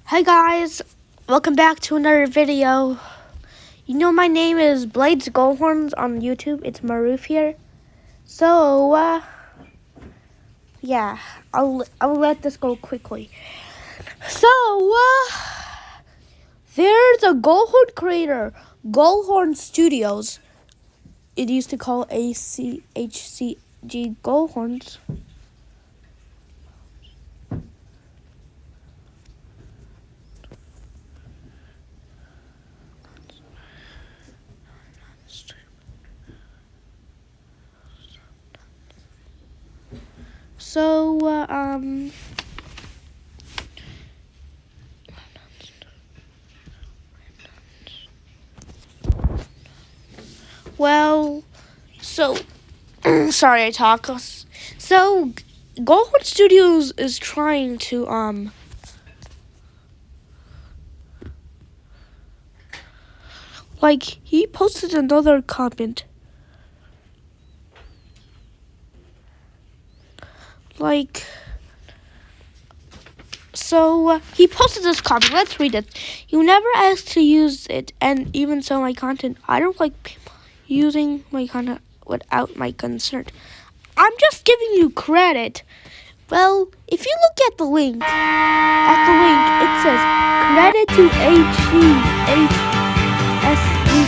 Hi guys, welcome back to another video. You know my name is Blades Goldhorns on YouTube. It's Maruf here. So, yeah, I'll let this go quickly. So, there's a Goldhorn creator, Goldhorn Studios. It used to call ACHCG Goldhorns. So, sorry I talk. So, Goldhorn Studios is trying to, he posted another comment. He posted this comment. Let's read it. You never asked to use it, and even so, my content. I don't like people using my content without my consent. I'm just giving you credit. Well, if you look at the link, it says credit to HCHSG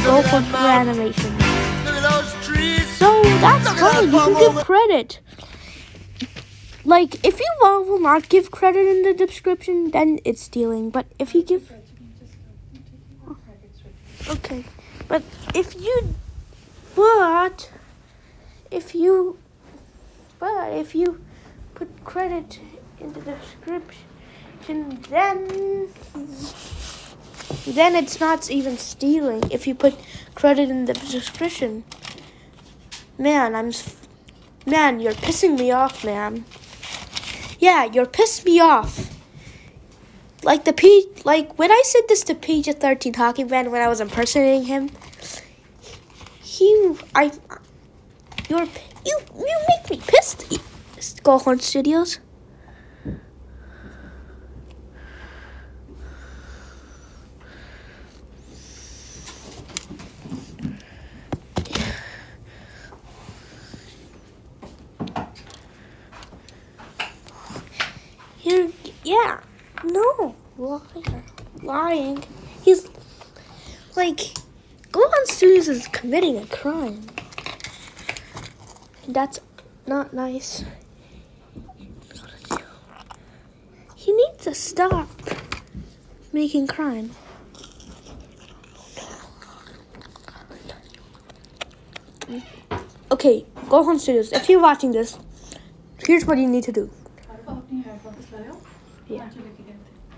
Goldhorn for animation. So that's fine. You can give credit. If you will not give credit in the description, then it's stealing. But if you give... Okay. But if you put credit in the description, then it's not even stealing. If you put credit in the description. Man, you're pissing me off, man. Yeah, you're pissed me off. When I said this to PG-13 Hockey Man when I was impersonating him, you make me pissed. Goldhorn Studios. Lying. He's Goldhorn Studios is committing a crime. That's not nice. He needs to stop making crime. Okay, Goldhorn Studios, if you're watching this, here's what you need to do. Yeah.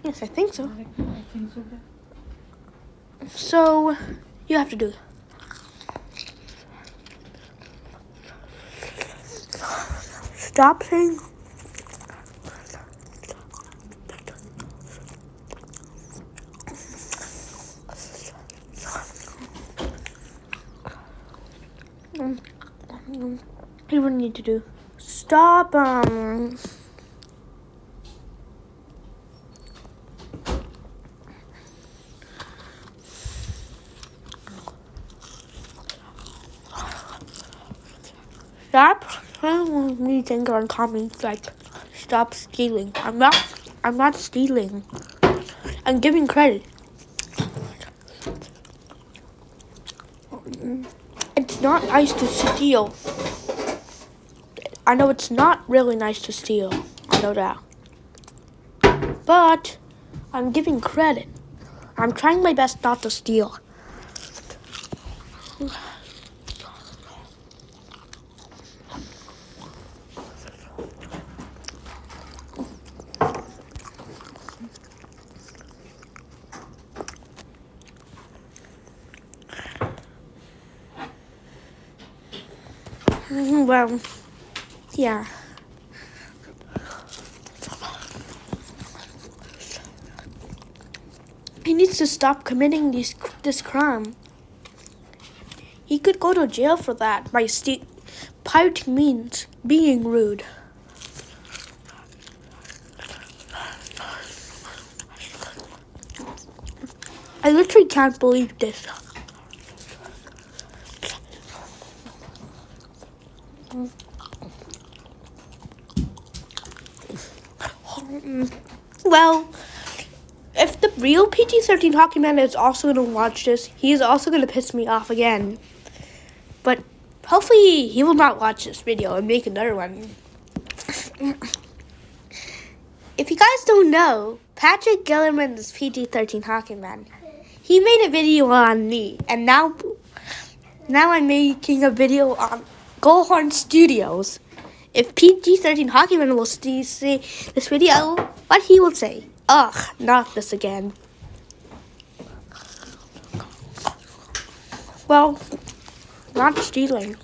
Yes, I think so. So, you have to do. Stop saying. You would need to do. Stop. Stop telling me things on comments stop stealing. I'm not stealing. I'm giving credit. It's not nice to steal. I know it's not really nice to steal. I know that. But I'm giving credit. I'm trying my best not to steal. Well, yeah. He needs to stop committing this crime. He could go to jail for that by pirating means being rude. I literally can't believe this. Well, if the real PG-13 Hockey Man is also going to watch this, he is also going to piss me off again. But hopefully he will not watch this video and make another one. If you guys don't know, Patrick Gillerman is PG-13 Hockey Man. He made a video on me, and now I'm making a video on Goldhorn Studios. If PG-13 Hockey Man will see this video, what he will say? Ugh, not this again. Well, not stealing.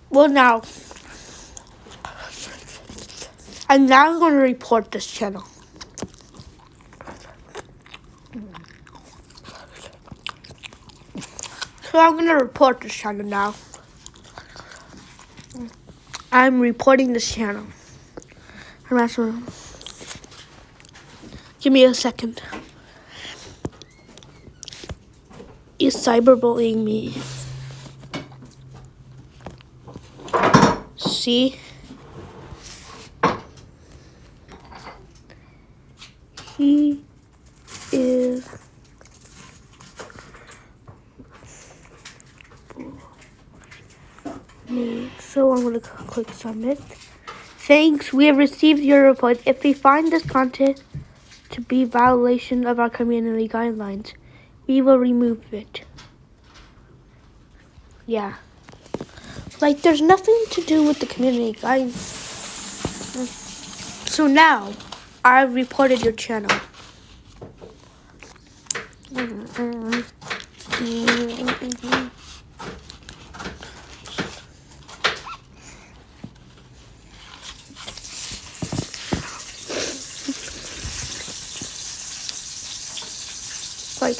Well, now, I'm now going to report this channel. So I'm going to report this channel now. I'm reporting this channel. Give me a second. He's cyberbullying me. See? He is me. So I'm going to click submit. Thanks, we have received your report. If we find this content to be violation of our community guidelines, we will remove it. Yeah. Like, there's nothing to do with the community guidelines. So now, I've reported your channel. Like,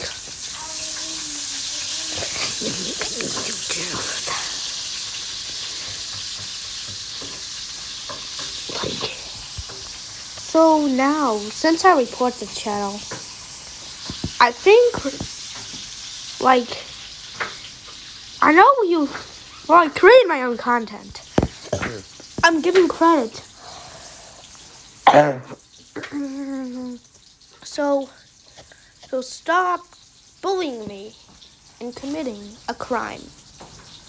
so now, since I report the channel, I think, like, I know I create my own content. I'm giving credit. So stop bullying me and committing a crime.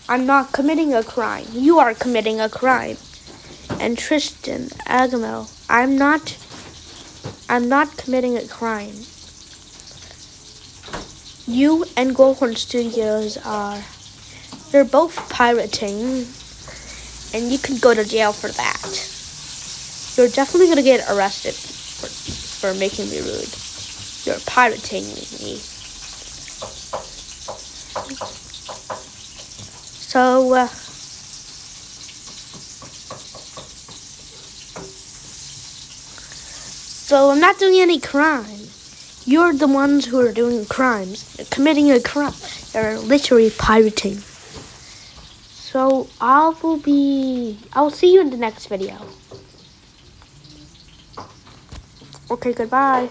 I'm not committing a crime. You are committing a crime. And Tristan Agamel, I'm not committing a crime. You and Goldhorn Studios they're both pirating, and you can go to jail for that. You're definitely gonna get arrested for making me rude. You're pirating me. So I'm not doing any crime. You're the ones who are doing crimes. You're committing a crime. You're literally pirating. So I'll see you in the next video. Okay, goodbye.